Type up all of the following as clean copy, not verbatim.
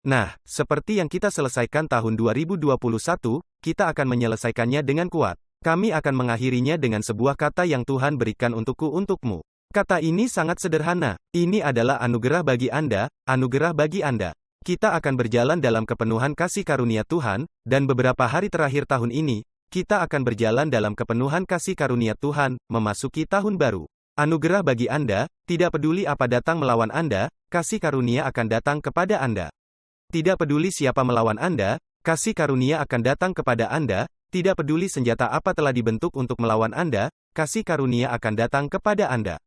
Nah, seperti yang kita selesaikan tahun 2021, kita akan menyelesaikannya dengan kuat. Kami akan mengakhirinya dengan sebuah kata yang Tuhan berikan untukmu. Kata ini sangat sederhana. Ini adalah anugerah bagi Anda, anugerah bagi Anda. Kita akan berjalan dalam kepenuhan kasih karunia Tuhan, dan beberapa hari terakhir tahun ini, kita akan berjalan dalam kepenuhan kasih karunia Tuhan, memasuki tahun baru. Anugerah bagi Anda, tidak peduli apa datang melawan Anda, kasih karunia akan datang kepada Anda. Tidak peduli siapa melawan Anda, kasih karunia akan datang kepada Anda. Tidak peduli senjata apa telah dibentuk untuk melawan Anda, kasih karunia akan datang kepada Anda.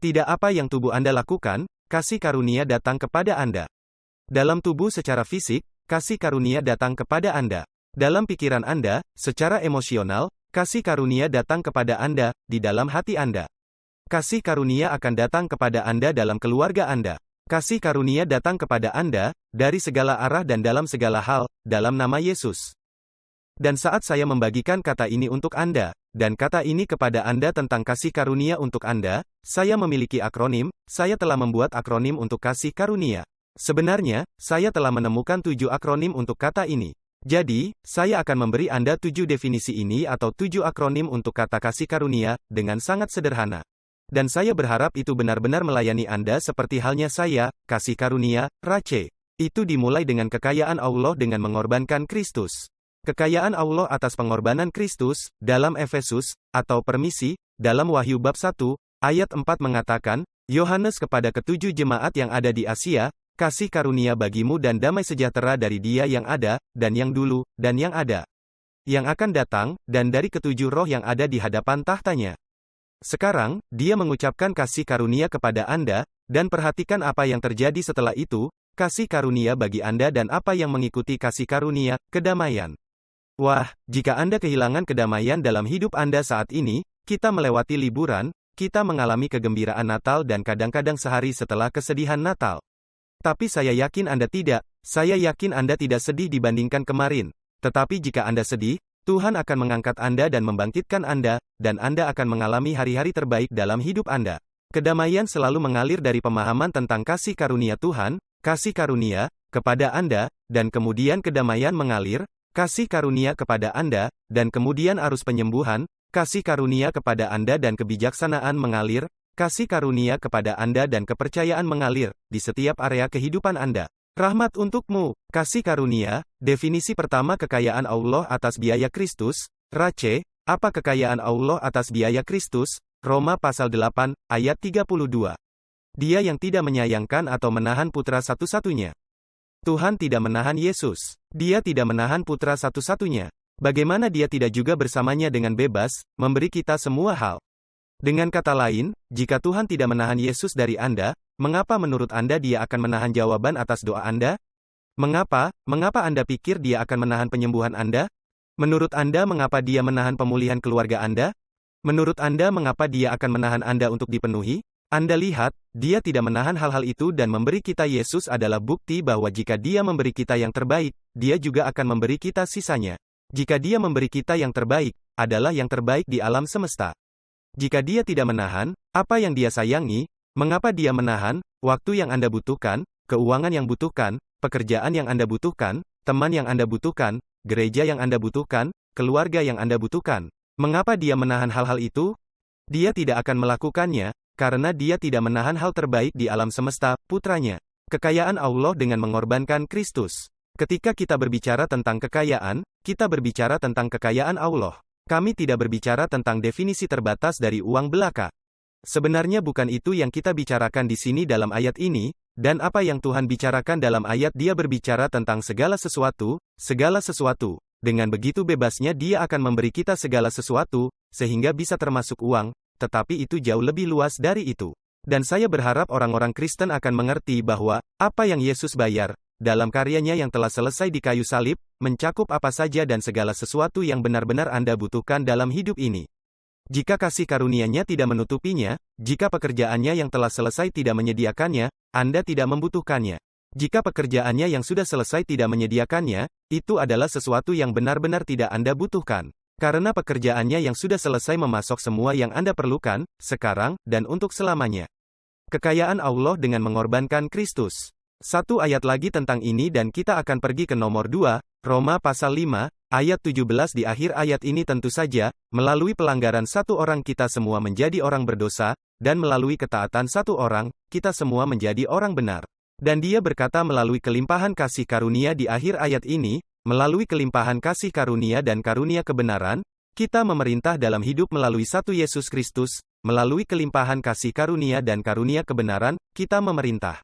Tidak apa yang tubuh Anda lakukan, kasih karunia datang kepada Anda. Dalam tubuh secara fisik, kasih karunia datang kepada Anda. Dalam pikiran Anda, secara emosional, kasih karunia datang kepada Anda, di dalam hati Anda. Kasih karunia akan datang kepada Anda dalam keluarga Anda. Kasih karunia datang kepada Anda, dari segala arah dan dalam segala hal, dalam nama Yesus. Dan saat saya membagikan kata ini untuk Anda, dan kata ini kepada Anda tentang kasih karunia untuk Anda, saya memiliki akronim, saya telah membuat akronim untuk kasih karunia. Sebenarnya, saya telah menemukan 7 akronim untuk kata ini. Jadi, saya akan memberi Anda 7 definisi ini atau 7 akronim untuk kata kasih karunia, dengan sangat sederhana. Dan saya berharap itu benar-benar melayani Anda seperti halnya saya, kasih karunia, Rache. Itu dimulai dengan kekayaan Allah dengan mengorbankan Kristus. Kekayaan Allah atas pengorbanan Kristus, dalam Efesus, atau permisi, dalam Wahyu bab 1, ayat 4 mengatakan, Yohanes kepada ketujuh jemaat yang ada di Asia, kasih karunia bagimu dan damai sejahtera dari Dia yang ada, dan yang dulu, dan yang ada. Yang akan datang, dan dari ketujuh roh yang ada di hadapan tahtanya. Sekarang, dia mengucapkan kasih karunia kepada Anda, dan perhatikan apa yang terjadi setelah itu, kasih karunia bagi Anda dan apa yang mengikuti kasih karunia, kedamaian. Wah, jika Anda kehilangan kedamaian dalam hidup Anda saat ini, kita melewati liburan, kita mengalami kegembiraan Natal dan kadang-kadang sehari setelah kesedihan Natal. Tapi saya yakin Anda tidak, saya yakin Anda tidak sedih dibandingkan kemarin. Tetapi jika Anda sedih, Tuhan akan mengangkat Anda dan membangkitkan Anda, dan Anda akan mengalami hari-hari terbaik dalam hidup Anda. Kedamaian selalu mengalir dari pemahaman tentang kasih karunia Tuhan, kasih karunia, kepada Anda, dan kemudian kedamaian mengalir, kasih karunia kepada Anda, dan kemudian arus penyembuhan, kasih karunia kepada Anda dan kebijaksanaan mengalir, kasih karunia kepada Anda dan kepercayaan mengalir, di setiap area kehidupan Anda. Rahmat untukmu, kasih karunia, definisi pertama kekayaan Allah atas biaya Kristus, Rache, apa kekayaan Allah atas biaya Kristus, Roma pasal 8, ayat 32. Dia yang tidak menyayangkan atau menahan putra satu-satunya. Tuhan tidak menahan Yesus. Dia tidak menahan putra satu-satunya. Bagaimana dia tidak juga bersamanya dengan bebas, memberi kita semua hal. Dengan kata lain, jika Tuhan tidak menahan Yesus dari Anda, mengapa menurut Anda dia akan menahan jawaban atas doa Anda? Mengapa Anda pikir dia akan menahan penyembuhan Anda? Menurut Anda mengapa dia menahan pemulihan keluarga Anda? Menurut Anda mengapa dia akan menahan Anda untuk dipenuhi? Anda lihat, dia tidak menahan hal-hal itu dan memberi kita Yesus adalah bukti bahwa jika dia memberi kita yang terbaik, dia juga akan memberi kita sisanya. Jika dia memberi kita yang terbaik, adalah yang terbaik di alam semesta. Jika dia tidak menahan, apa yang dia sayangi, mengapa dia menahan, waktu yang Anda butuhkan, keuangan yang butuhkan, pekerjaan yang Anda butuhkan, teman yang Anda butuhkan, gereja yang Anda butuhkan, keluarga yang Anda butuhkan. Mengapa dia menahan hal-hal itu? Dia tidak akan melakukannya, karena dia tidak menahan hal terbaik di alam semesta, putranya. Kekayaan Allah dengan mengorbankan Kristus. Ketika kita berbicara tentang kekayaan, kita berbicara tentang kekayaan Allah. Kami tidak berbicara tentang definisi terbatas dari uang belaka. Sebenarnya bukan itu yang kita bicarakan di sini dalam ayat ini, dan apa yang Tuhan bicarakan dalam ayat Dia berbicara tentang segala sesuatu. Dengan begitu bebasnya Dia akan memberi kita segala sesuatu, sehingga bisa termasuk uang, tetapi itu jauh lebih luas dari itu. Dan saya berharap orang-orang Kristen akan mengerti bahwa, apa yang Yesus bayar, dalam karyanya yang telah selesai di kayu salib, mencakup apa saja dan segala sesuatu yang benar-benar Anda butuhkan dalam hidup ini. Jika kasih karunia-Nya tidak menutupinya, jika pekerjaannya yang telah selesai tidak menyediakannya, Anda tidak membutuhkannya. Jika pekerjaannya yang sudah selesai tidak menyediakannya, itu adalah sesuatu yang benar-benar tidak Anda butuhkan. Karena pekerjaannya yang sudah selesai memasok semua yang Anda perlukan, sekarang, dan untuk selamanya. Kekayaan Allah dengan mengorbankan Kristus. Satu ayat lagi tentang ini dan kita akan pergi ke nomor 2, Roma pasal 5, ayat 17 di akhir ayat ini tentu saja, melalui pelanggaran satu orang kita semua menjadi orang berdosa, dan melalui ketaatan satu orang, kita semua menjadi orang benar. Dan dia berkata melalui kelimpahan kasih karunia di akhir ayat ini, melalui kelimpahan kasih karunia dan karunia kebenaran, kita memerintah dalam hidup melalui satu Yesus Kristus, melalui kelimpahan kasih karunia dan karunia kebenaran, kita memerintah.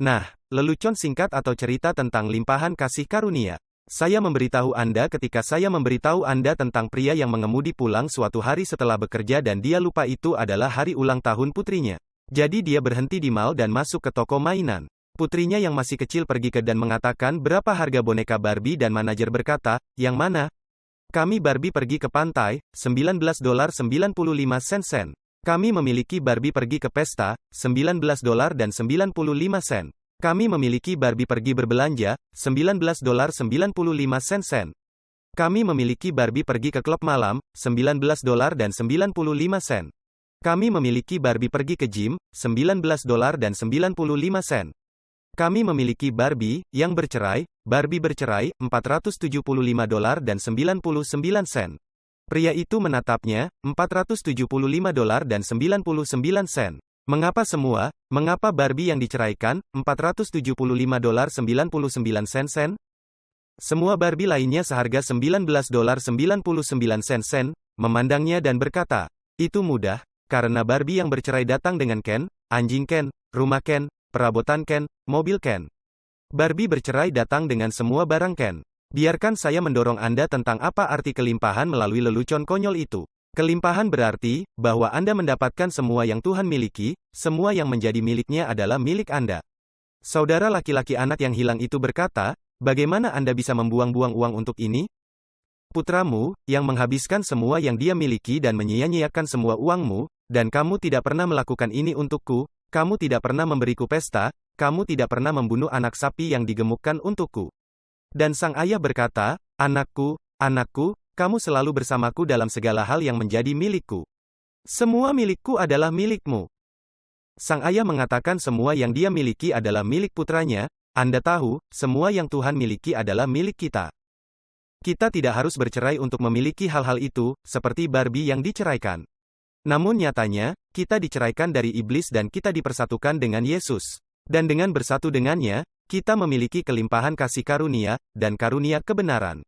Nah, lelucon singkat atau cerita tentang limpahan kasih karunia. Saya memberitahu Anda ketika saya memberitahu Anda tentang pria yang mengemudi pulang suatu hari setelah bekerja dan dia lupa itu adalah hari ulang tahun putrinya. Jadi dia berhenti di mall dan masuk ke toko mainan. Putrinya yang masih kecil pergi ke dan mengatakan berapa harga boneka Barbie dan manajer berkata, yang mana? Kami Barbie pergi ke pantai, $19.95 sen. Kami memiliki Barbie pergi ke pesta, $19.95 sen. Kami memiliki Barbie pergi berbelanja, $19.95 sen. Kami memiliki Barbie pergi ke klub malam, $19.95 sen. Kami memiliki Barbie pergi ke gym, $19.95 sen. Kami memiliki Barbie yang bercerai, Barbie bercerai, $475.99 sen. Pria itu menatapnya, $475.99 sen. Mengapa semua? Mengapa Barbie yang diceraikan, $475.99 sen? Semua Barbie lainnya seharga $19.99 sen, memandangnya dan berkata, itu mudah, karena Barbie yang bercerai datang dengan Ken, anjing Ken, rumah Ken, perabotan Ken, mobil Ken. Barbie bercerai datang dengan semua barang Ken. Biarkan saya mendorong Anda tentang apa arti kelimpahan melalui lelucon konyol itu. Kelimpahan berarti, bahwa Anda mendapatkan semua yang Tuhan miliki, semua yang menjadi miliknya adalah milik Anda. Saudara laki-laki anak yang hilang itu berkata, bagaimana Anda bisa membuang-buang uang untuk ini? Putramu, yang menghabiskan semua yang dia miliki dan menyia-nyiakan semua uangmu, dan kamu tidak pernah melakukan ini untukku, kamu tidak pernah memberiku pesta, kamu tidak pernah membunuh anak sapi yang digemukkan untukku. Dan sang ayah berkata, anakku, anakku, kamu selalu bersamaku dalam segala hal yang menjadi milikku. Semua milikku adalah milikmu. Sang ayah mengatakan semua yang dia miliki adalah milik putranya, Anda tahu, semua yang Tuhan miliki adalah milik kita. Kita tidak harus bercerai untuk memiliki hal-hal itu, seperti Barbie yang diceraikan. Namun nyatanya, kita diceraikan dari iblis dan kita dipersatukan dengan Yesus. Dan dengan bersatu dengannya, kita memiliki kelimpahan kasih karunia, dan karunia kebenaran.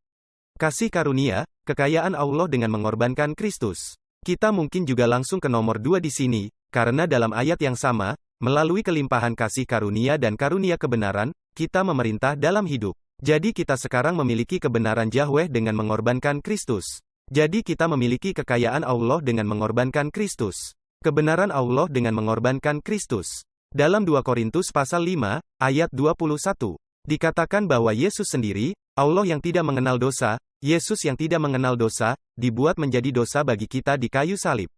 Kasih karunia, kekayaan Allah dengan mengorbankan Kristus. Kita mungkin juga langsung ke nomor 2 di sini, karena dalam ayat yang sama, melalui kelimpahan kasih karunia dan karunia kebenaran, kita memerintah dalam hidup. Jadi kita sekarang memiliki kebenaran Yahweh dengan mengorbankan Kristus. Jadi kita memiliki kekayaan Allah dengan mengorbankan Kristus. Kebenaran Allah dengan mengorbankan Kristus. Dalam 2 Korintus pasal 5, ayat 21, dikatakan bahwa Yesus sendiri, Allah yang tidak mengenal dosa, Yesus yang tidak mengenal dosa, dibuat menjadi dosa bagi kita di kayu salib.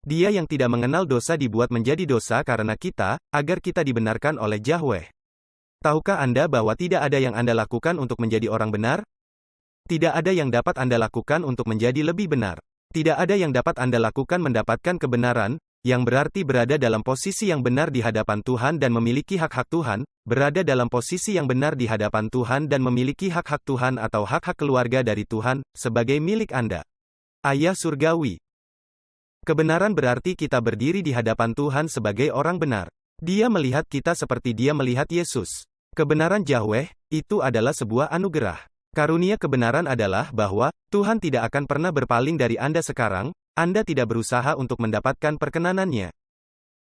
Dia yang tidak mengenal dosa dibuat menjadi dosa karena kita, agar kita dibenarkan oleh Yahweh. Tahukah Anda bahwa tidak ada yang Anda lakukan untuk menjadi orang benar? Tidak ada yang dapat Anda lakukan untuk menjadi lebih benar. Tidak ada yang dapat Anda lakukan mendapatkan kebenaran, yang berarti berada dalam posisi yang benar di hadapan Tuhan dan memiliki hak-hak Tuhan, berada dalam posisi yang benar di hadapan Tuhan dan memiliki hak-hak Tuhan atau hak-hak keluarga dari Tuhan, sebagai milik Anda. Ayah Surgawi. Kebenaran berarti kita berdiri di hadapan Tuhan sebagai orang benar. Dia melihat kita seperti dia melihat Yesus. Kebenaran Yahweh, itu adalah sebuah anugerah. Karunia kebenaran adalah bahwa, Tuhan tidak akan pernah berpaling dari Anda sekarang, Anda tidak berusaha untuk mendapatkan perkenanannya.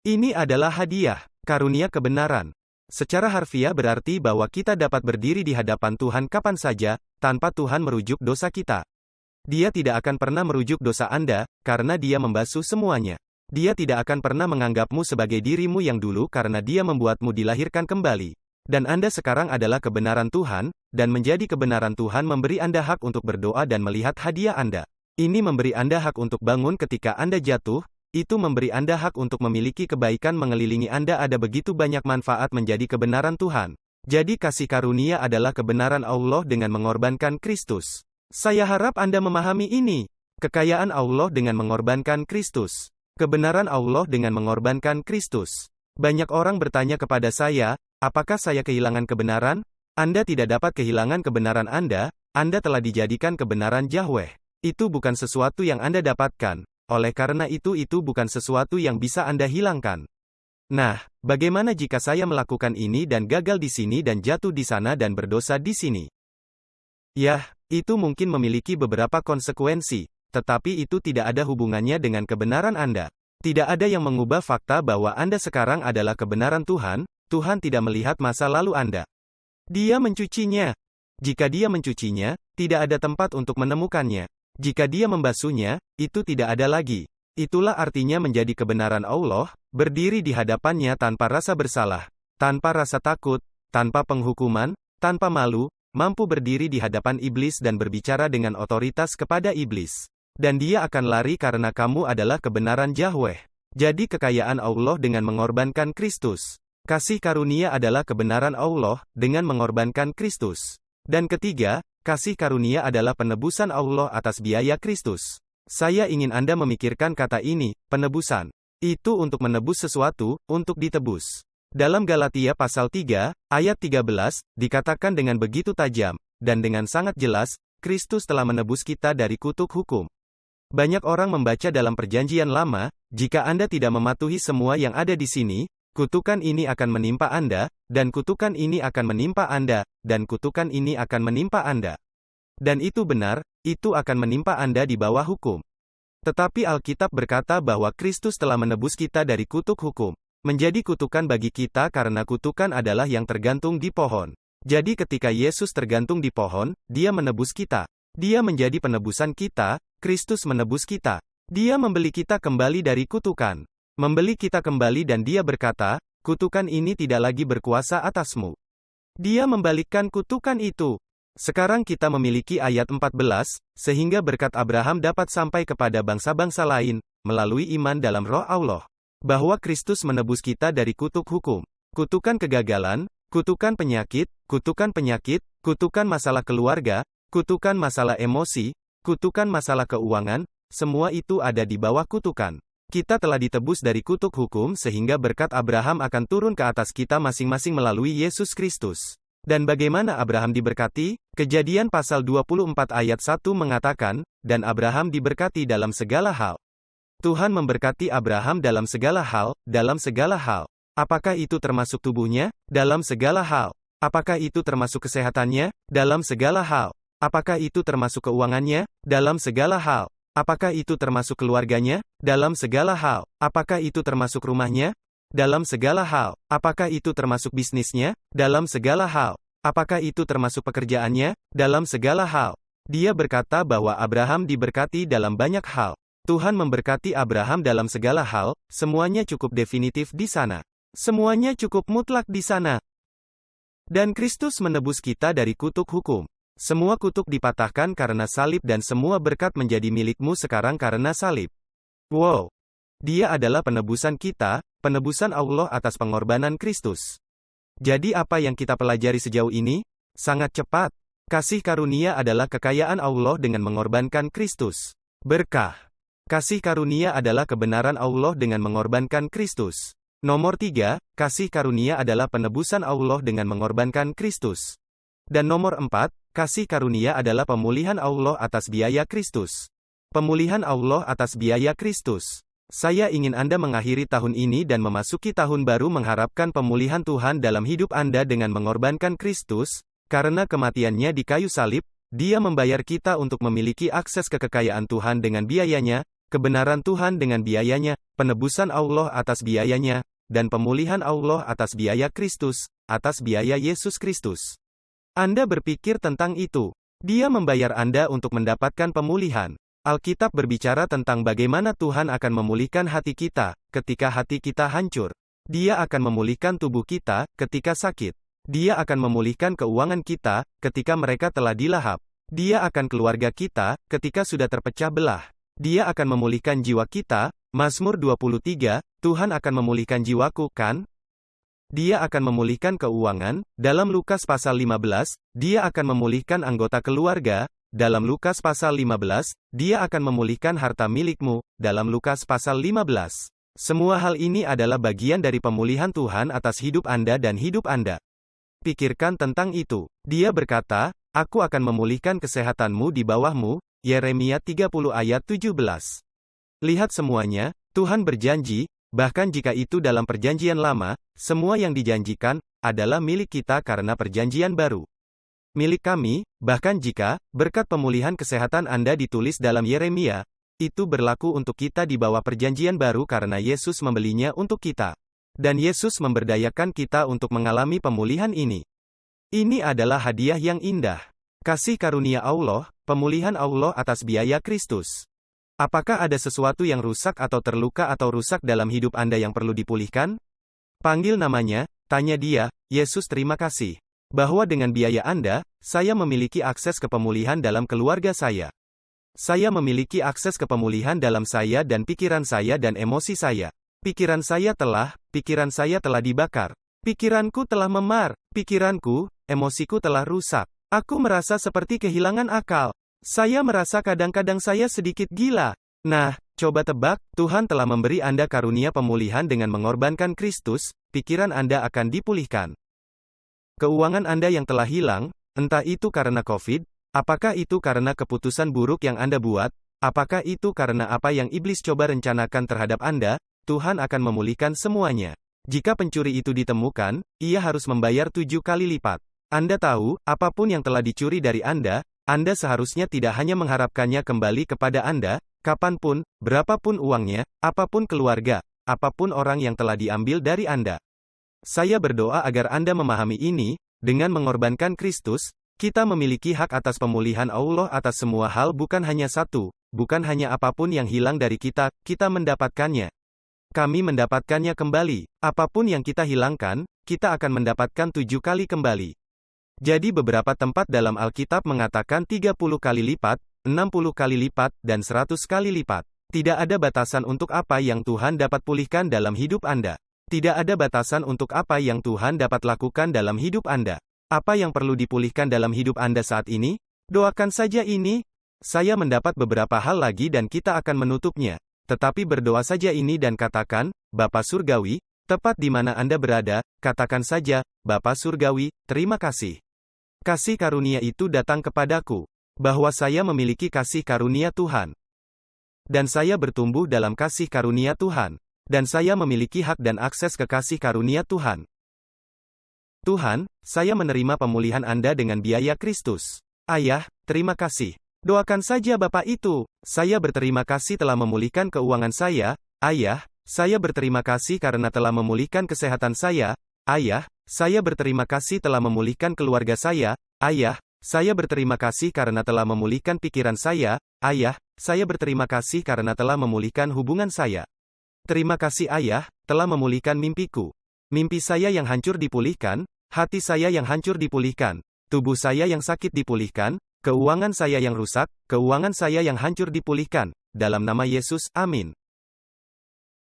Ini adalah hadiah, karunia kebenaran. Secara harfiah berarti bahwa kita dapat berdiri di hadapan Tuhan kapan saja, tanpa Tuhan merujuk dosa kita. Dia tidak akan pernah merujuk dosa Anda, karena Dia membasuh semuanya. Dia tidak akan pernah menganggapmu sebagai dirimu yang dulu karena Dia membuatmu dilahirkan kembali. Dan Anda sekarang adalah kebenaran Tuhan, dan menjadi kebenaran Tuhan memberi Anda hak untuk berdoa dan melihat hadiah Anda. Ini memberi Anda hak untuk bangun ketika Anda jatuh, itu memberi Anda hak untuk memiliki kebaikan mengelilingi Anda. Ada begitu banyak manfaat menjadi kebenaran Tuhan. Jadi kasih karunia adalah kebenaran Allah dengan mengorbankan Kristus. Saya harap Anda memahami ini. Kekayaan Allah dengan mengorbankan Kristus. Kebenaran Allah dengan mengorbankan Kristus. Banyak orang bertanya kepada saya, Apakah saya kehilangan kebenaran? Anda tidak dapat kehilangan kebenaran Anda telah dijadikan kebenaran Yahweh. Itu bukan sesuatu yang Anda dapatkan, oleh karena itu bukan sesuatu yang bisa Anda hilangkan. Nah, bagaimana jika saya melakukan ini dan gagal di sini dan jatuh di sana dan berdosa di sini? Yah, itu mungkin memiliki beberapa konsekuensi, tetapi itu tidak ada hubungannya dengan kebenaran Anda. Tidak ada yang mengubah fakta bahwa Anda sekarang adalah kebenaran Tuhan. Tuhan tidak melihat masa lalu Anda. Dia mencucinya. Jika Dia mencucinya, tidak ada tempat untuk menemukannya. Jika Dia membasuhnya, itu tidak ada lagi. Itulah artinya menjadi kebenaran Allah, berdiri di hadapannya tanpa rasa bersalah, tanpa rasa takut, tanpa penghukuman, tanpa malu, mampu berdiri di hadapan iblis dan berbicara dengan otoritas kepada iblis. Dan dia akan lari karena kamu adalah kebenaran Yahweh. Jadi kekayaan Allah dengan mengorbankan Kristus. Kasih karunia adalah kebenaran Allah dengan mengorbankan Kristus. Dan ketiga, kasih karunia adalah penebusan Allah atas biaya Kristus. Saya ingin Anda memikirkan kata ini, penebusan. Itu untuk menebus sesuatu, untuk ditebus. Dalam Galatia pasal 3, ayat 13, dikatakan dengan begitu tajam, dan dengan sangat jelas, Kristus telah menebus kita dari kutuk hukum. Banyak orang membaca dalam Perjanjian Lama, jika Anda tidak mematuhi semua yang ada di sini, kutukan ini akan menimpa Anda, dan kutukan ini akan menimpa Anda, dan kutukan ini akan menimpa Anda. Dan itu benar, itu akan menimpa Anda di bawah hukum. Tetapi Alkitab berkata bahwa Kristus telah menebus kita dari kutuk hukum. Menjadi kutukan bagi kita karena kutukan adalah yang tergantung di pohon. Jadi ketika Yesus tergantung di pohon, Dia menebus kita. Dia menjadi penebusan kita, Kristus menebus kita. Dia membeli kita kembali dari kutukan. Membeli kita kembali dan Dia berkata, kutukan ini tidak lagi berkuasa atasmu. Dia membalikkan kutukan itu. Sekarang kita memiliki ayat 14, sehingga berkat Abraham dapat sampai kepada bangsa-bangsa lain, melalui iman dalam Roh Allah. Bahwa Kristus menebus kita dari kutuk hukum. Kutukan kegagalan, kutukan penyakit, kutukan masalah keluarga, kutukan masalah emosi, kutukan masalah keuangan, semua itu ada di bawah kutukan. Kita telah ditebus dari kutuk hukum sehingga berkat Abraham akan turun ke atas kita masing-masing melalui Yesus Kristus. Dan bagaimana Abraham diberkati? Kejadian pasal 24 ayat 1 mengatakan, dan Abraham diberkati dalam segala hal. Tuhan memberkati Abraham dalam segala hal, dalam segala hal. Apakah itu termasuk tubuhnya? Dalam segala hal. Apakah itu termasuk kesehatannya? Dalam segala hal. Apakah itu termasuk keuangannya? Dalam segala hal. Apakah itu termasuk keluarganya? Dalam segala hal. Apakah itu termasuk rumahnya? Dalam segala hal. Apakah itu termasuk bisnisnya? Dalam segala hal. Apakah itu termasuk pekerjaannya? Dalam segala hal. Dia berkata bahwa Abraham diberkati dalam banyak hal. Tuhan memberkati Abraham dalam segala hal, semuanya cukup definitif di sana. Semuanya cukup mutlak di sana. Dan Kristus menebus kita dari kutuk hukum. Semua kutuk dipatahkan karena salib dan semua berkat menjadi milikmu sekarang karena salib. Wow! Dia adalah penebusan kita, penebusan Allah atas pengorbanan Kristus. Jadi apa yang kita pelajari sejauh ini? Sangat cepat. Kasih karunia adalah kekayaan Allah dengan mengorbankan Kristus. Berkah. Kasih karunia adalah kebenaran Allah dengan mengorbankan Kristus. Nomor 3, kasih karunia adalah penebusan Allah dengan mengorbankan Kristus. Dan nomor 4, kasih karunia adalah pemulihan Allah atas biaya Kristus. Pemulihan Allah atas biaya Kristus. Saya ingin Anda mengakhiri tahun ini dan memasuki tahun baru mengharapkan pemulihan Tuhan dalam hidup Anda dengan mengorbankan Kristus, karena kematiannya di kayu salib, Dia membayar kita untuk memiliki akses ke kekayaan Tuhan dengan biayanya, kebenaran Tuhan dengan biayanya, penebusan Allah atas biayanya, dan pemulihan Allah atas biaya Kristus, atas biaya Yesus Kristus. Anda berpikir tentang itu. Dia membayar Anda untuk mendapatkan pemulihan. Alkitab berbicara tentang bagaimana Tuhan akan memulihkan hati kita, ketika hati kita hancur. Dia akan memulihkan tubuh kita, ketika sakit. Dia akan memulihkan keuangan kita, ketika mereka telah dilahap. Dia akan keluarga kita, ketika sudah terpecah belah. Dia akan memulihkan jiwa kita, Mazmur 23, Tuhan akan memulihkan jiwaku, kan? Dia akan memulihkan keuangan, dalam Lukas pasal 15, Dia akan memulihkan anggota keluarga, dalam Lukas pasal 15, Dia akan memulihkan harta milikmu, dalam Lukas pasal 15. Semua hal ini adalah bagian dari pemulihan Tuhan atas hidup Anda dan hidup Anda. Pikirkan tentang itu. Dia berkata, "Aku akan memulihkan kesehatanmu di bawahmu." Yeremia 30 ayat 17. Lihat semuanya, Tuhan berjanji, bahkan jika itu dalam perjanjian lama, semua yang dijanjikan adalah milik kita karena perjanjian baru. Milik kami, bahkan jika berkat pemulihan kesehatan Anda ditulis dalam Yeremia, itu berlaku untuk kita di bawah perjanjian baru karena Yesus membelinya untuk kita. Dan Yesus memberdayakan kita untuk mengalami pemulihan ini. Ini adalah hadiah yang indah. Kasih karunia Allah, pemulihan Allah atas biaya Kristus. Apakah ada sesuatu yang rusak atau terluka atau rusak dalam hidup Anda yang perlu dipulihkan? Panggil namanya, tanya dia, "Yesus, terima kasih bahwa dengan biaya Anda, saya memiliki akses ke pemulihan dalam keluarga saya. Saya memiliki akses ke pemulihan dalam saya dan pikiran saya dan emosi saya. Pikiran saya telah dibakar. Pikiranku telah memar. Pikiranku, emosiku telah rusak. Aku merasa seperti kehilangan akal. Saya merasa kadang-kadang saya sedikit gila." Nah, coba tebak, Tuhan telah memberi Anda karunia pemulihan dengan mengorbankan Kristus, pikiran Anda akan dipulihkan. Keuangan Anda yang telah hilang, entah itu karena COVID, apakah itu karena keputusan buruk yang Anda buat, apakah itu karena apa yang iblis coba rencanakan terhadap Anda, Tuhan akan memulihkan semuanya. Jika pencuri itu ditemukan, ia harus membayar 7 kali lipat. Anda tahu, apapun yang telah dicuri dari Anda seharusnya tidak hanya mengharapkannya kembali kepada Anda, kapanpun, berapapun uangnya, apapun keluarga, apapun orang yang telah diambil dari Anda. Saya berdoa agar Anda memahami ini, dengan mengorbankan Kristus, kita memiliki hak atas pemulihan Allah atas semua hal, bukan hanya satu, bukan hanya apapun yang hilang dari kita mendapatkannya. Kami mendapatkannya kembali. Apapun yang kita hilangkan, kita akan mendapatkan 7 kali kembali. Jadi beberapa tempat dalam Alkitab mengatakan 30 kali lipat, 60 kali lipat, dan 100 kali lipat. Tidak ada batasan untuk apa yang Tuhan dapat pulihkan dalam hidup Anda. Tidak ada batasan untuk apa yang Tuhan dapat lakukan dalam hidup Anda. Apa yang perlu dipulihkan dalam hidup Anda saat ini? Doakan saja ini. Saya mendapat beberapa hal lagi dan kita akan menutupnya. Tetapi berdoa saja ini dan katakan, "Bapa Surgawi, tepat di mana Anda berada, katakan saja, Bapa Surgawi, terima kasih. Kasih karunia itu datang kepadaku. Bahwa saya memiliki kasih karunia Tuhan. Dan saya bertumbuh dalam kasih karunia Tuhan. Dan saya memiliki hak dan akses ke kasih karunia Tuhan. Tuhan, saya menerima pemulihan Anda dengan biaya Kristus. Ayah, terima kasih. Doakan saja Bapa itu. Saya berterima kasih telah memulihkan keuangan saya. Ayah, saya berterima kasih karena telah memulihkan kesehatan saya. Ayah, saya berterima kasih telah memulihkan keluarga saya. Ayah, saya berterima kasih karena telah memulihkan pikiran saya. Ayah, saya berterima kasih karena telah memulihkan hubungan saya. Terima kasih Ayah, telah memulihkan mimpiku. Mimpi saya yang hancur dipulihkan, hati saya yang hancur dipulihkan, tubuh saya yang sakit dipulihkan, keuangan saya yang rusak, keuangan saya yang hancur dipulihkan. Dalam nama Yesus, amin.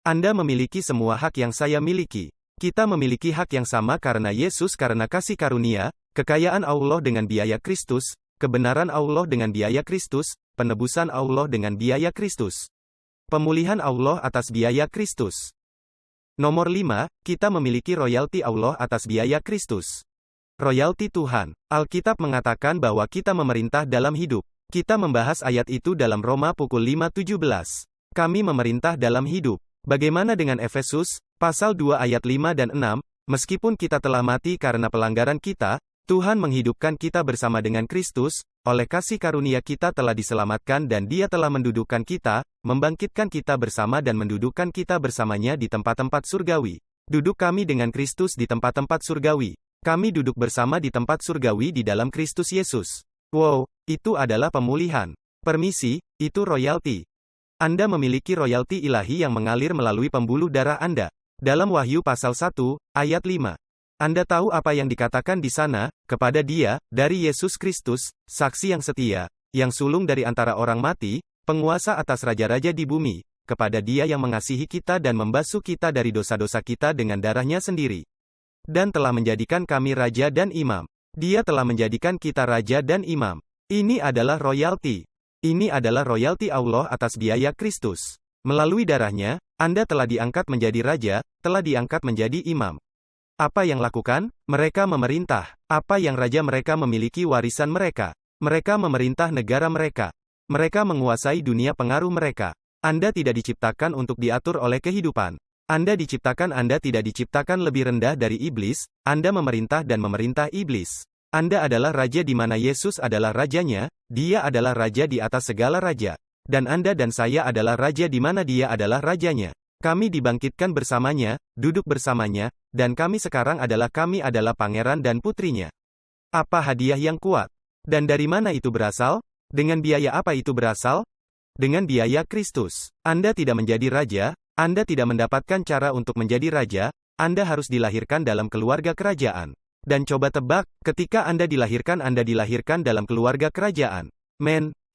Anda memiliki semua hak yang saya miliki. Kita memiliki hak yang sama karena Yesus, karena kasih karunia, kekayaan Allah dengan biaya Kristus, kebenaran Allah dengan biaya Kristus, penebusan Allah dengan biaya Kristus. Pemulihan Allah atas biaya Kristus. Nomor 5, kita memiliki royalti Allah atas biaya Kristus. Royalti Tuhan. Alkitab mengatakan bahwa kita memerintah dalam hidup. Kita membahas ayat itu dalam Roma pukul 5:17. Kami memerintah dalam hidup. Bagaimana dengan Efesus, pasal 2 ayat 5 dan 6, meskipun kita telah mati karena pelanggaran kita, Tuhan menghidupkan kita bersama dengan Kristus, oleh kasih karunia kita telah diselamatkan dan Dia telah mendudukkan kita, membangkitkan kita bersama dan mendudukkan kita bersamanya di tempat-tempat surgawi. Duduk kami dengan Kristus di tempat-tempat surgawi. Kami duduk bersama di tempat surgawi di dalam Kristus Yesus. Wow, itu adalah pemulihan. Permisi, itu royalti. Anda memiliki royalti ilahi yang mengalir melalui pembuluh darah Anda. Dalam Wahyu pasal 1, ayat 5. Anda tahu apa yang dikatakan di sana, kepada Dia, dari Yesus Kristus, saksi yang setia, yang sulung dari antara orang mati, penguasa atas raja-raja di bumi, kepada Dia yang mengasihi kita dan membasuh kita dari dosa-dosa kita dengan darah-Nya sendiri. Dan telah menjadikan kami raja dan imam. Dia telah menjadikan kita raja dan imam. Ini adalah royalti. Ini adalah royalti Allah atas biaya Kristus. Melalui darah-Nya, Anda telah diangkat menjadi raja, telah diangkat menjadi imam. Apa yang lakukan? Mereka memerintah. Apa yang raja mereka memiliki warisan mereka. Mereka memerintah negara mereka. Mereka menguasai dunia pengaruh mereka. Anda tidak diciptakan untuk diatur oleh kehidupan. Anda tidak diciptakan lebih rendah dari iblis, Anda memerintah dan memerintah iblis. Anda adalah raja di mana Yesus adalah rajanya, dia adalah raja di atas segala raja. Dan Anda dan saya adalah raja di mana dia adalah rajanya. Kami dibangkitkan bersamanya, duduk bersamanya, dan kami adalah pangeran dan putrinya. Apa hadiah yang kuat? Dan dari mana itu berasal? Dengan biaya apa itu berasal? Dengan biaya Kristus. Anda tidak menjadi raja, Anda tidak mendapatkan cara untuk menjadi raja, Anda harus dilahirkan dalam keluarga kerajaan. Dan coba tebak, ketika Anda dilahirkan dalam keluarga kerajaan.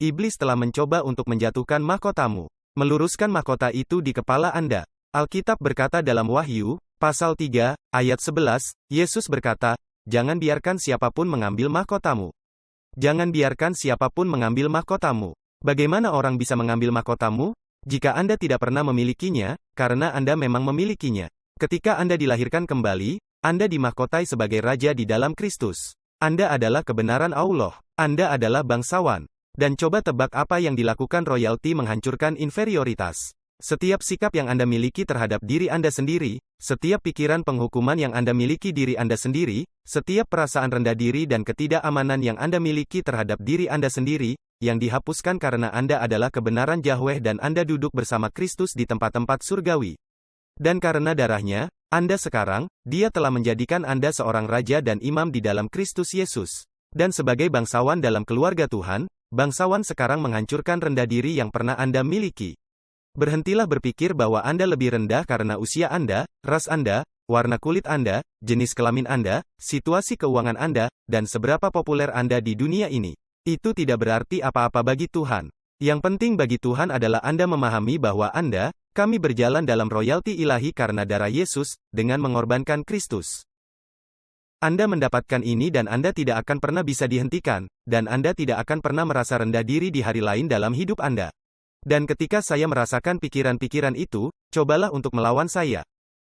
Iblis telah mencoba untuk menjatuhkan mahkotamu. Meluruskan mahkota itu di kepala Anda. Alkitab berkata dalam Wahyu, pasal 3, ayat 11, Yesus berkata, jangan biarkan siapapun mengambil mahkotamu. Jangan biarkan siapapun mengambil mahkotamu. Bagaimana orang bisa mengambil mahkotamu? Jika Anda tidak pernah memilikinya, karena Anda memang memilikinya. Ketika Anda dilahirkan kembali, Anda dimahkotai sebagai raja di dalam Kristus. Anda adalah kebenaran Allah. Anda adalah bangsawan. Dan coba tebak apa yang dilakukan royalti menghancurkan inferioritas. Setiap sikap yang Anda miliki terhadap diri Anda sendiri, setiap pikiran penghukuman yang Anda miliki diri Anda sendiri, setiap perasaan rendah diri dan ketidakamanan yang Anda miliki terhadap diri Anda sendiri, yang dihapuskan karena Anda adalah kebenaran Yahweh dan Anda duduk bersama Kristus di tempat-tempat surgawi. Dan karena darahnya, Anda sekarang, Dia telah menjadikan Anda seorang raja dan imam di dalam Kristus Yesus. Dan sebagai bangsawan dalam keluarga Tuhan, bangsawan sekarang menghancurkan rendah diri yang pernah Anda miliki. Berhentilah berpikir bahwa Anda lebih rendah karena usia Anda, ras Anda, warna kulit Anda, jenis kelamin Anda, situasi keuangan Anda, dan seberapa populer Anda di dunia ini. Itu tidak berarti apa-apa bagi Tuhan. Yang penting bagi Tuhan adalah Anda memahami bahwa kami berjalan dalam royalti ilahi karena darah Yesus, dengan mengorbankan Kristus. Anda mendapatkan ini dan Anda tidak akan pernah bisa dihentikan, dan Anda tidak akan pernah merasa rendah diri di hari lain dalam hidup Anda. Dan ketika saya merasakan pikiran-pikiran itu, cobalah untuk melawan saya.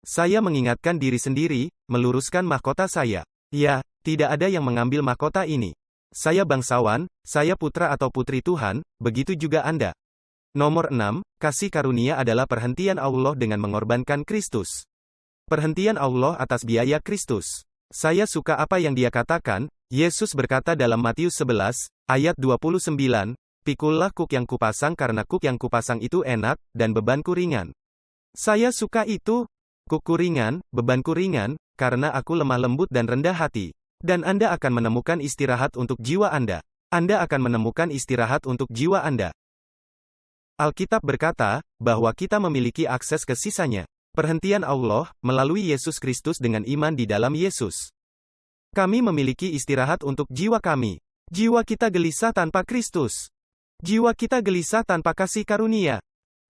Saya mengingatkan diri sendiri, meluruskan mahkota saya. Ya, tidak ada yang mengambil mahkota ini. Saya bangsawan, saya putra atau putri Tuhan, begitu juga Anda. Nomor 6, kasih karunia adalah perhentian Allah dengan mengorbankan Kristus. Perhentian Allah atas biaya Kristus. Saya suka apa yang dia katakan, Yesus berkata dalam Matius 11, ayat 29, pikullah kuk yang kupasang karena kuk yang kupasang itu enak, dan bebanku ringan. Saya suka itu, kukku ringan, bebanku ringan, karena aku lemah lembut dan rendah hati. Dan Anda akan menemukan istirahat untuk jiwa Anda. Anda akan menemukan istirahat untuk jiwa Anda. Alkitab berkata, bahwa kita memiliki akses ke sisanya. Perhentian Allah, melalui Yesus Kristus dengan iman di dalam Yesus. Kami memiliki istirahat untuk jiwa kami. Jiwa kita gelisah tanpa Kristus. Jiwa kita gelisah tanpa kasih karunia.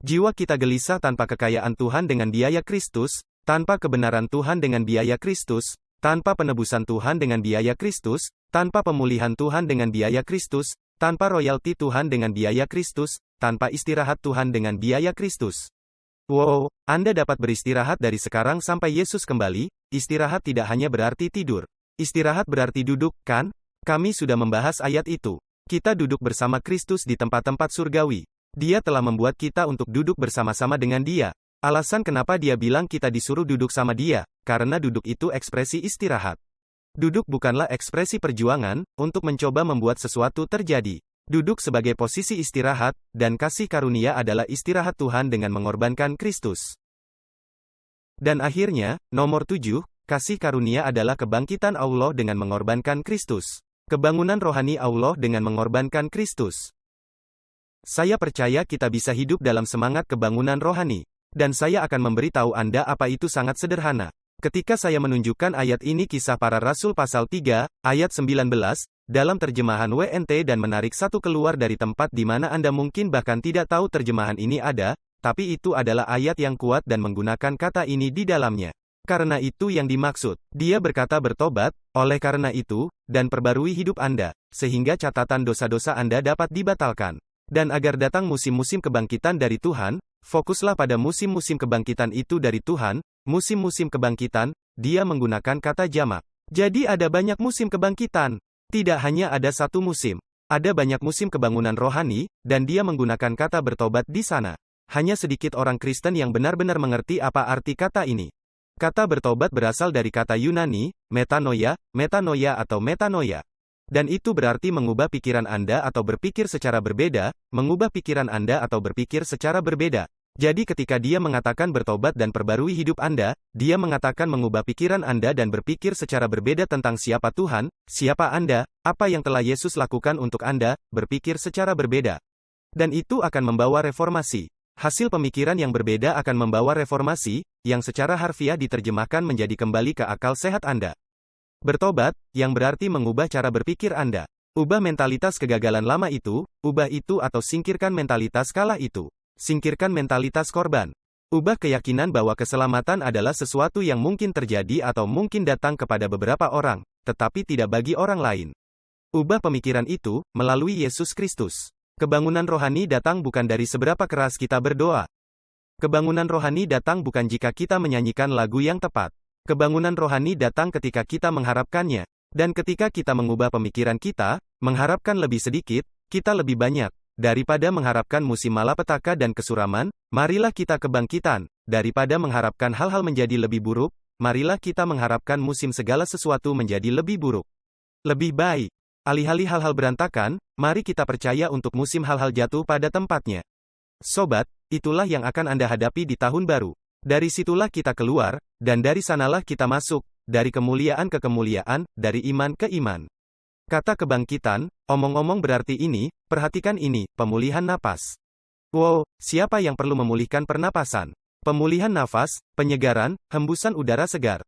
Jiwa kita gelisah tanpa kekayaan Tuhan dengan biaya Kristus, tanpa kebenaran Tuhan dengan biaya Kristus, tanpa penebusan Tuhan dengan biaya Kristus, tanpa pemulihan Tuhan dengan biaya Kristus, tanpa royalti Tuhan dengan biaya Kristus, tanpa istirahat Tuhan dengan biaya Kristus. Wow, Anda dapat beristirahat dari sekarang sampai Yesus kembali. Istirahat tidak hanya berarti tidur. Istirahat berarti duduk, kan? Kami sudah membahas ayat itu. Kita duduk bersama Kristus di tempat-tempat surgawi. Dia telah membuat kita untuk duduk bersama-sama dengan Dia. Alasan kenapa Dia bilang kita disuruh duduk sama Dia, karena duduk itu ekspresi istirahat. Duduk bukanlah ekspresi perjuangan, untuk mencoba membuat sesuatu terjadi. Duduk sebagai posisi istirahat, dan kasih karunia adalah istirahat Tuhan dengan mengorbankan Kristus. Dan akhirnya, nomor 7, kasih karunia adalah kebangkitan Allah dengan mengorbankan Kristus. Kebangunan rohani Allah dengan mengorbankan Kristus. Saya percaya kita bisa hidup dalam semangat kebangunan rohani. Dan saya akan memberitahu Anda apa itu sangat sederhana. Ketika saya menunjukkan ayat ini Kisah Para Rasul pasal 3, ayat 19, dalam terjemahan WNT dan menarik satu keluar dari tempat di mana Anda mungkin bahkan tidak tahu terjemahan ini ada, tapi itu adalah ayat yang kuat dan menggunakan kata ini di dalamnya. Karena itu yang dimaksud. Dia berkata bertobat, oleh karena itu, dan perbarui hidup Anda, sehingga catatan dosa-dosa Anda dapat dibatalkan. Dan agar datang musim-musim kebangkitan dari Tuhan, Fokuslah pada musim-musim kebangkitan itu dari Tuhan, musim-musim kebangkitan, dia menggunakan kata jamak. Jadi ada banyak musim kebangkitan. Tidak hanya ada satu musim. Ada banyak musim kebangunan rohani, dan dia menggunakan kata bertobat di sana. Hanya sedikit orang Kristen yang benar-benar mengerti apa arti kata ini. Kata bertobat berasal dari kata Yunani, metanoia atau metanoia. Dan itu berarti mengubah pikiran Anda atau berpikir secara berbeda, mengubah pikiran Anda atau berpikir secara berbeda. Jadi ketika dia mengatakan bertobat dan perbarui hidup Anda, dia mengatakan mengubah pikiran Anda dan berpikir secara berbeda tentang siapa Tuhan, siapa Anda, apa yang telah Yesus lakukan untuk Anda, berpikir secara berbeda. Dan itu akan membawa reformasi. Hasil pemikiran yang berbeda akan membawa reformasi, yang secara harfiah diterjemahkan menjadi kembali ke akal sehat Anda. Bertobat, yang berarti mengubah cara berpikir Anda. Ubah mentalitas kegagalan lama itu, ubah itu atau singkirkan mentalitas kalah itu. Singkirkan mentalitas korban. Ubah keyakinan bahwa keselamatan adalah sesuatu yang mungkin terjadi atau mungkin datang kepada beberapa orang, tetapi tidak bagi orang lain. Ubah pemikiran itu, melalui Yesus Kristus. Kebangunan rohani datang bukan dari seberapa keras kita berdoa. Kebangunan rohani datang bukan jika kita menyanyikan lagu yang tepat. Kebangunan rohani datang ketika kita mengharapkannya. Dan ketika kita mengubah pemikiran kita, mengharapkan lebih sedikit, kita lebih banyak. Daripada mengharapkan musim malapetaka dan kesuraman, marilah kita kebangkitan. Daripada mengharapkan hal-hal menjadi lebih buruk, marilah kita mengharapkan musim segala sesuatu menjadi lebih buruk. Lebih baik. Alih-alih hal-hal berantakan, mari kita percaya untuk musim hal-hal jatuh pada tempatnya. Sobat, itulah yang akan Anda hadapi di tahun baru. Dari situlah kita keluar, dan dari sanalah kita masuk, dari kemuliaan ke kemuliaan, dari iman ke iman. Kata kebangkitan, omong-omong berarti ini, perhatikan ini, pemulihan napas. Wow, siapa yang perlu memulihkan pernapasan? Pemulihan nafas, penyegaran, hembusan udara segar.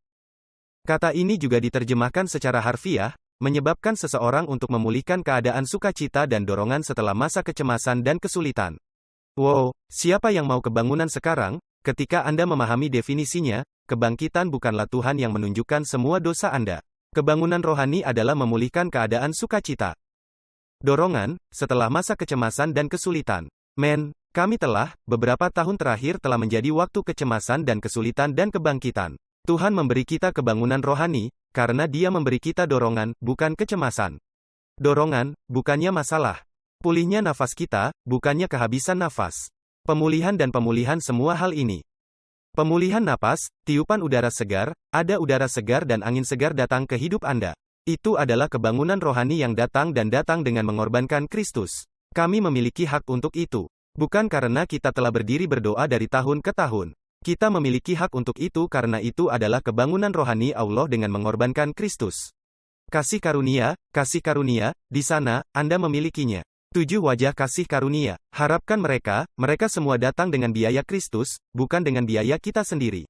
Kata ini juga diterjemahkan secara harfiah, menyebabkan seseorang untuk memulihkan keadaan sukacita dan dorongan setelah masa kecemasan dan kesulitan. Wow, siapa yang mau kebangunan sekarang? Ketika Anda memahami definisinya, kebangkitan bukanlah Tuhan yang menunjukkan semua dosa Anda. Kebangunan rohani adalah memulihkan keadaan sukacita. Dorongan, setelah masa kecemasan dan kesulitan. Kami telah, beberapa tahun terakhir telah menjadi waktu kecemasan dan kesulitan dan kebangkitan. Tuhan memberi kita kebangunan rohani, karena Dia memberi kita dorongan, bukan kecemasan. Dorongan, bukannya masalah. Pulihnya nafas kita, bukannya kehabisan nafas. Pemulihan dan pemulihan semua hal ini. Pemulihan napas, tiupan udara segar, ada udara segar dan angin segar datang ke hidup Anda. Itu adalah kebangunan rohani yang datang dan datang dengan mengorbankan Kristus. Kami memiliki hak untuk itu. Bukan karena kita telah berdiri berdoa dari tahun ke tahun. Kita memiliki hak untuk itu karena itu adalah kebangunan rohani Allah dengan mengorbankan Kristus. Kasih karunia, di sana, Anda memilikinya. 7 wajah kasih karunia. Harapkan mereka semua datang dengan biaya Kristus, bukan dengan biaya kita sendiri.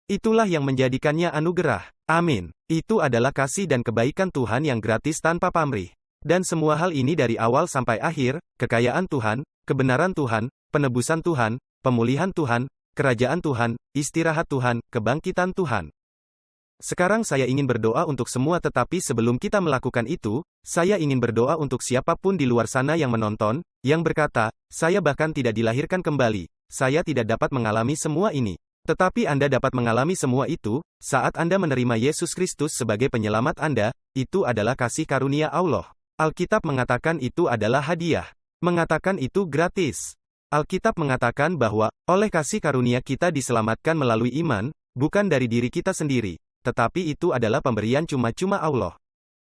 Itulah yang menjadikannya anugerah. Amin. Itu adalah kasih dan kebaikan Tuhan yang gratis tanpa pamrih. Dan semua hal ini dari awal sampai akhir, kekayaan Tuhan, kebenaran Tuhan, penebusan Tuhan, pemulihan Tuhan, kerajaan Tuhan, istirahat Tuhan, kebangkitan Tuhan. Sekarang saya ingin berdoa untuk semua tetapi sebelum kita melakukan itu, saya ingin berdoa untuk siapapun di luar sana yang menonton, yang berkata, saya bahkan tidak dilahirkan kembali, saya tidak dapat mengalami semua ini. Tetapi Anda dapat mengalami semua itu, saat Anda menerima Yesus Kristus sebagai penyelamat Anda, itu adalah kasih karunia Allah. Alkitab mengatakan itu adalah hadiah. Mengatakan itu gratis. Alkitab mengatakan bahwa, oleh kasih karunia kita diselamatkan melalui iman, bukan dari diri kita sendiri. Tetapi itu adalah pemberian cuma-cuma Allah.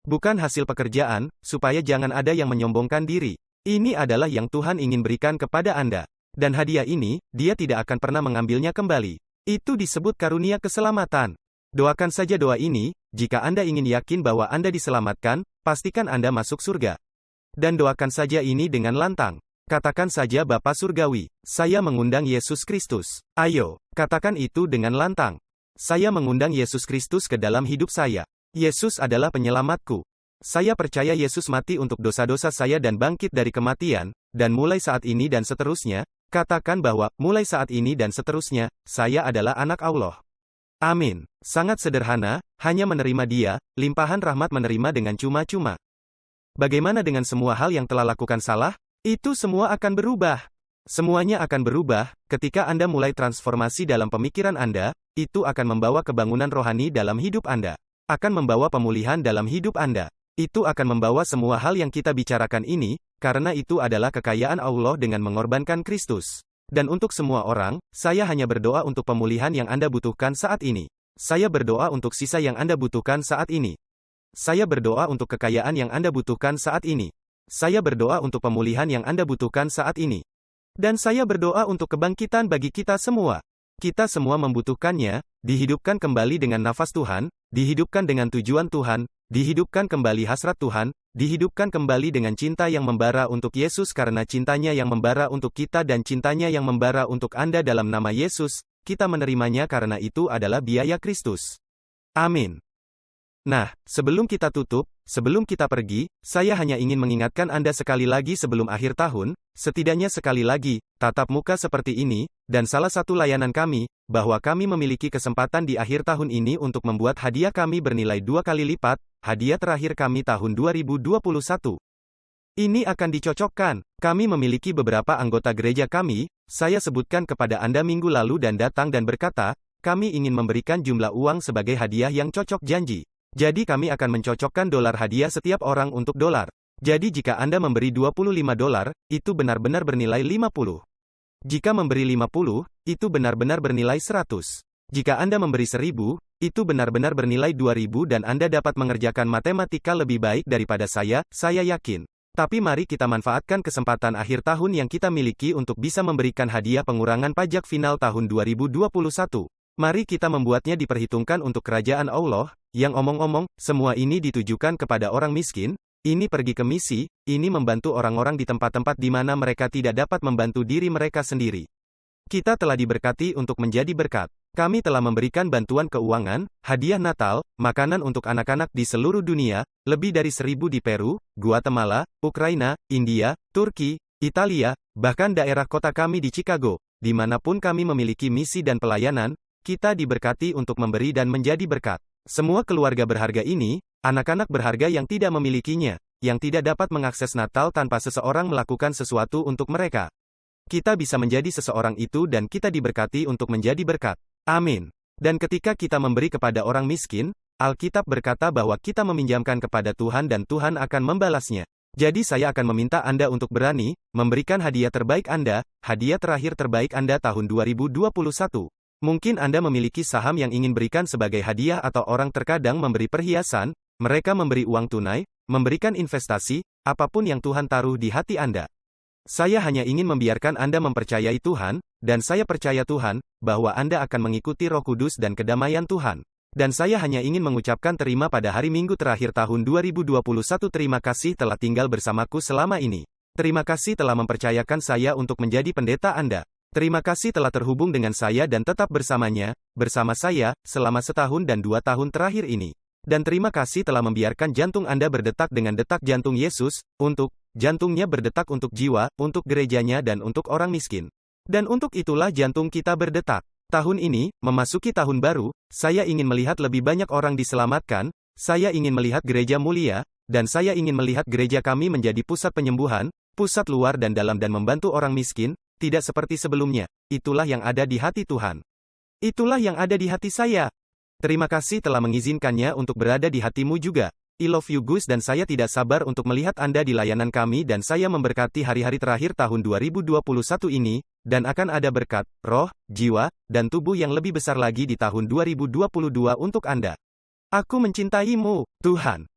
Bukan hasil pekerjaan, supaya jangan ada yang menyombongkan diri. Ini adalah yang Tuhan ingin berikan kepada Anda. Dan hadiah ini, Dia tidak akan pernah mengambilnya kembali. Itu disebut karunia keselamatan. Doakan saja doa ini, jika Anda ingin yakin bahwa Anda diselamatkan, pastikan Anda masuk surga. Dan doakan saja ini dengan lantang. Katakan saja Bapa Surgawi, saya mengundang Yesus Kristus. Ayo, katakan itu dengan lantang. Saya mengundang Yesus Kristus ke dalam hidup saya. Yesus adalah penyelamatku. Saya percaya Yesus mati untuk dosa-dosa saya dan bangkit dari kematian, dan mulai saat ini dan seterusnya, katakan bahwa, mulai saat ini dan seterusnya, saya adalah anak Allah. Amin. Sangat sederhana, hanya menerima Dia, limpahan rahmat menerima dengan cuma-cuma. Bagaimana dengan semua hal yang telah lakukan salah? Itu semua akan berubah. Semuanya akan berubah, ketika Anda mulai transformasi dalam pemikiran Anda, itu akan membawa kebangunan rohani dalam hidup Anda. Akan membawa pemulihan dalam hidup Anda. Itu akan membawa semua hal yang kita bicarakan ini, karena itu adalah kekayaan Allah dengan mengorbankan Kristus. Dan untuk semua orang, saya hanya berdoa untuk pemulihan yang Anda butuhkan saat ini. Saya berdoa untuk sisa yang Anda butuhkan saat ini. Saya berdoa untuk kekayaan yang Anda butuhkan saat ini. Saya berdoa untuk pemulihan yang Anda butuhkan saat ini. Dan saya berdoa untuk kebangkitan bagi kita semua. Kita semua membutuhkannya, dihidupkan kembali dengan nafas Tuhan, dihidupkan dengan tujuan Tuhan, dihidupkan kembali hasrat Tuhan, dihidupkan kembali dengan cinta yang membara untuk Yesus karena cintanya yang membara untuk kita dan cintanya yang membara untuk Anda dalam nama Yesus, kita menerimanya karena itu adalah biaya Kristus. Amin. Nah, sebelum kita tutup, sebelum kita pergi, saya hanya ingin mengingatkan Anda sekali lagi sebelum akhir tahun, setidaknya sekali lagi, tatap muka seperti ini, dan salah satu layanan kami, bahwa kami memiliki kesempatan di akhir tahun ini untuk membuat hadiah kami bernilai 2 kali lipat, hadiah terakhir kami tahun 2021. Ini akan dicocokkan. Kami memiliki beberapa anggota gereja kami, saya sebutkan kepada Anda minggu lalu dan datang dan berkata, kami ingin memberikan jumlah uang sebagai hadiah yang cocok janji. Jadi kami akan mencocokkan dolar hadiah setiap orang untuk dolar. Jadi jika Anda memberi $25, itu benar-benar bernilai 50. Jika memberi 50, itu benar-benar bernilai 100. Jika Anda memberi 1000, itu benar-benar bernilai 2000 dan Anda dapat mengerjakan matematika lebih baik daripada saya yakin. Tapi mari kita manfaatkan kesempatan akhir tahun yang kita miliki untuk bisa memberikan hadiah pengurangan pajak final tahun 2021. Mari kita membuatnya diperhitungkan untuk kerajaan Allah, yang omong-omong, semua ini ditujukan kepada orang miskin, ini pergi ke misi, ini membantu orang-orang di tempat-tempat di mana mereka tidak dapat membantu diri mereka sendiri. Kita telah diberkati untuk menjadi berkat. Kami telah memberikan bantuan keuangan, hadiah Natal, makanan untuk anak-anak di seluruh dunia, lebih dari 1000 di Peru, Guatemala, Ukraina, India, Turki, Italia, bahkan daerah kota kami di Chicago, dimanapun kami memiliki misi dan pelayanan, kita diberkati untuk memberi dan menjadi berkat. Semua keluarga berharga ini, anak-anak berharga yang tidak memilikinya, yang tidak dapat mengakses Natal tanpa seseorang melakukan sesuatu untuk mereka. Kita bisa menjadi seseorang itu dan kita diberkati untuk menjadi berkat. Amin. Dan ketika kita memberi kepada orang miskin, Alkitab berkata bahwa kita meminjamkan kepada Tuhan dan Tuhan akan membalasnya. Jadi saya akan meminta Anda untuk berani, memberikan hadiah terbaik Anda, hadiah terakhir terbaik Anda tahun 2021. Mungkin Anda memiliki saham yang ingin berikan sebagai hadiah atau orang terkadang memberi perhiasan, mereka memberi uang tunai, memberikan investasi, apapun yang Tuhan taruh di hati Anda. Saya hanya ingin membiarkan Anda mempercayai Tuhan, dan saya percaya Tuhan, bahwa Anda akan mengikuti Roh Kudus dan kedamaian Tuhan. Dan saya hanya ingin mengucapkan terima pada hari Minggu terakhir tahun 2021. Terima kasih telah tinggal bersamaku selama ini. Terima kasih telah mempercayakan saya untuk menjadi pendeta Anda. Terima kasih telah terhubung dengan saya dan tetap bersamanya, bersama saya, selama 1 tahun dan 2 tahun terakhir ini. Dan terima kasih telah membiarkan jantung Anda berdetak dengan detak jantung Yesus, untuk, jantungnya berdetak untuk jiwa, untuk gerejanya dan untuk orang miskin. Dan untuk itulah jantung kita berdetak. Tahun ini, memasuki tahun baru, saya ingin melihat lebih banyak orang diselamatkan, saya ingin melihat gereja mulia, dan saya ingin melihat gereja kami menjadi pusat penyembuhan, pusat luar dan dalam dan membantu orang miskin, tidak seperti sebelumnya. Itulah yang ada di hati Tuhan. Itulah yang ada di hati saya. Terima kasih telah mengizinkannya untuk berada di hatimu juga. I love you Gus dan saya tidak sabar untuk melihat Anda di layanan kami dan saya memberkati hari-hari terakhir tahun 2021 ini, dan akan ada berkat, roh, jiwa, dan tubuh yang lebih besar lagi di tahun 2022 untuk Anda. Aku mencintaimu, Tuhan.